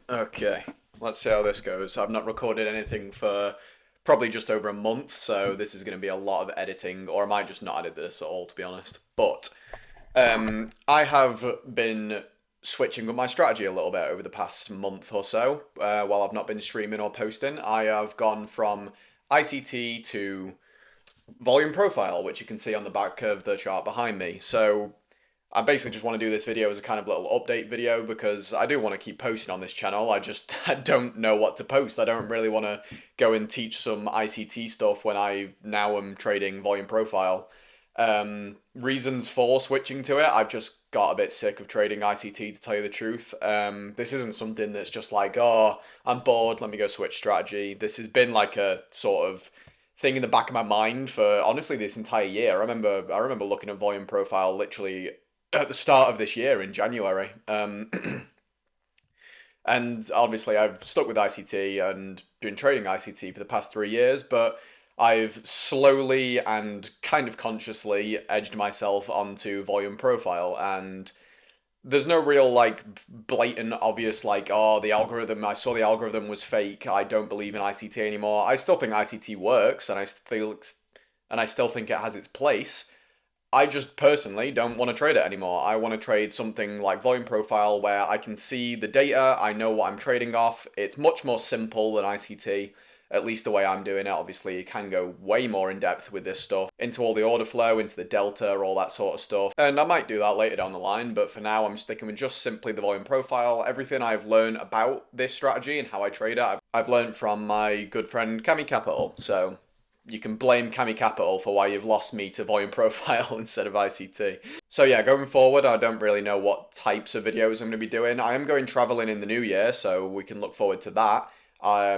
Okay, let's see how this goes. I've not recorded anything for probably just over a month, so this is going to be a lot of editing, or I might just not edit this at all, to be honest. But I have been switching up my strategy a little bit over the past month or so. While I've not been streaming or posting, I have gone from ICT to volume profile, which you can see on the back of the chart behind me. So I basically just want to do this video as a kind of little update video because I do want to keep posting on this channel. I don't know what to post. I don't really want to go and teach some ICT stuff when I now am trading volume profile. Reasons for switching to it, I've just got a bit sick of trading ICT, to tell you the truth. This isn't something that's just like, oh, I'm bored, let me go switch strategy. This has been like a sort of thing in the back of my mind for honestly this entire year. I remember looking at volume profile literally at the start of this year in January. And obviously I've stuck with ICT and been trading ICT for the past 3 years, but I've slowly and kind of consciously edged myself onto volume profile, and there's no real like blatant obvious like, oh, the algorithm, I saw the algorithm was fake, I don't believe in ICT anymore. I still think ICT works, and I still think it has its place. I just personally don't want to trade it anymore. I want to trade something like volume profile where I can see the data, I know what I'm trading off. It's much more simple than ICT, at least the way I'm doing it. Obviously, you can go way more in depth with this stuff, into all the order flow, into the delta, all that sort of stuff. And I might do that later down the line, but for now, I'm sticking with just simply the volume profile. Everything I've learned about this strategy and how I trade it, I've learned from my good friend KAICAP. So you can blame KAICAP for why you've lost me to volume profile instead of ICT. So yeah, going forward, I don't really know what types of videos I'm going to be doing. I am going traveling in the new year, so we can look forward to that.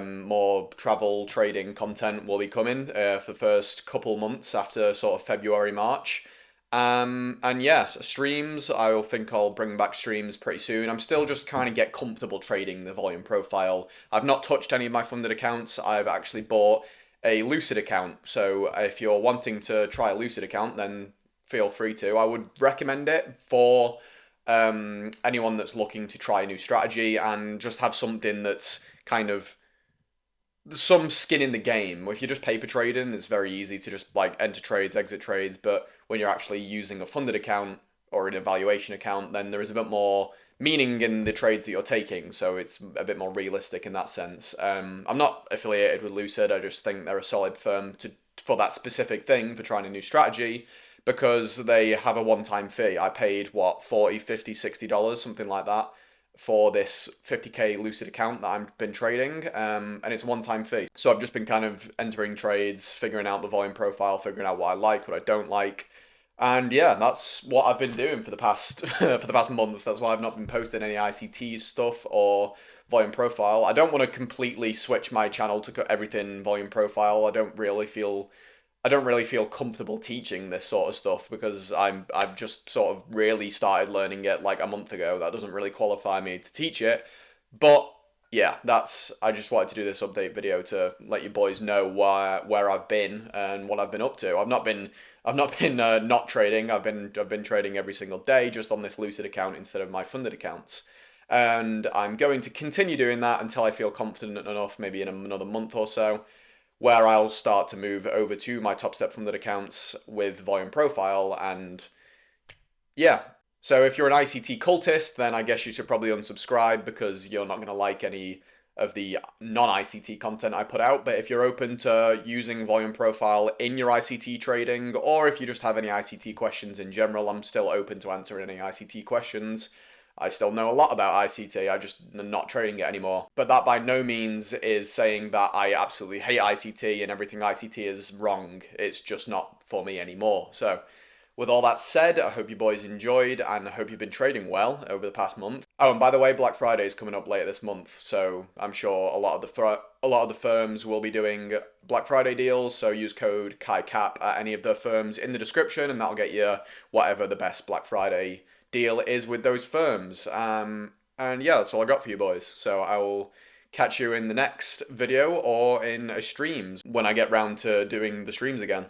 More travel trading content will be coming for the first couple months after sort of February, March. And yeah, streams, I think I'll bring back streams pretty soon. I'm still just kind of get comfortable trading the volume profile. I've not touched any of my funded accounts. I've actually bought a Lucid account. So if you're wanting to try a Lucid account, then feel free to. I would recommend it for anyone that's looking to try a new strategy and just have something that's kind of some skin in the game. If you're just paper trading, it's very easy to just like enter trades, exit trades. But when you're actually using a funded account or an evaluation account, then there is a bit more meaning in the trades that you're taking, so it's a bit more realistic in that sense. I'm not affiliated with Lucid, I just think they're a solid firm for that specific thing, for trying a new strategy, because they have a one-time fee. I paid, what, 40, 50, $60, something like that, for this 50k Lucid account that I've been trading, and it's a one-time fee. So I've just been kind of entering trades, figuring out the volume profile, figuring out what I like, what I don't like, and yeah, that's what I've been doing for the past for the past month. That's why I've not been posting any ICT stuff or volume profile. I don't want to completely switch my channel to everything volume profile. I don't really feel comfortable teaching this sort of stuff because I've just sort of really started learning it like a month ago. That doesn't really qualify me to teach it. But yeah, I just wanted to do this update video to let you boys know where I've been and what I've been up to. I've not been not trading. I've been trading every single day, just on this Lucid account instead of my funded accounts. And I'm going to continue doing that until I feel confident enough, maybe in another month or so, where I'll start to move over to my TopStep funded accounts with volume profile. And yeah, so if you're an ICT cultist, then I guess you should probably unsubscribe because you're not going to like any of the non-ICT content I put out. But if you're open to using volume profile in your ICT trading, or if you just have any ICT questions in general, I'm still open to answering any ICT questions. I still know a lot about ICT, I just am not trading it anymore. But that by no means is saying that I absolutely hate ICT and everything ICT is wrong. It's just not for me anymore. So with all that said, I hope you boys enjoyed, and I hope you've been trading well over the past month. Oh, and by the way, Black Friday is coming up later this month, so I'm sure a lot of the firms will be doing Black Friday deals. So use code KAICAP at any of the firms in the description, and that'll get you whatever the best Black Friday deal is with those firms. And yeah, that's all I got for you boys. So I will catch you in the next video or in streams when I get round to doing the streams again.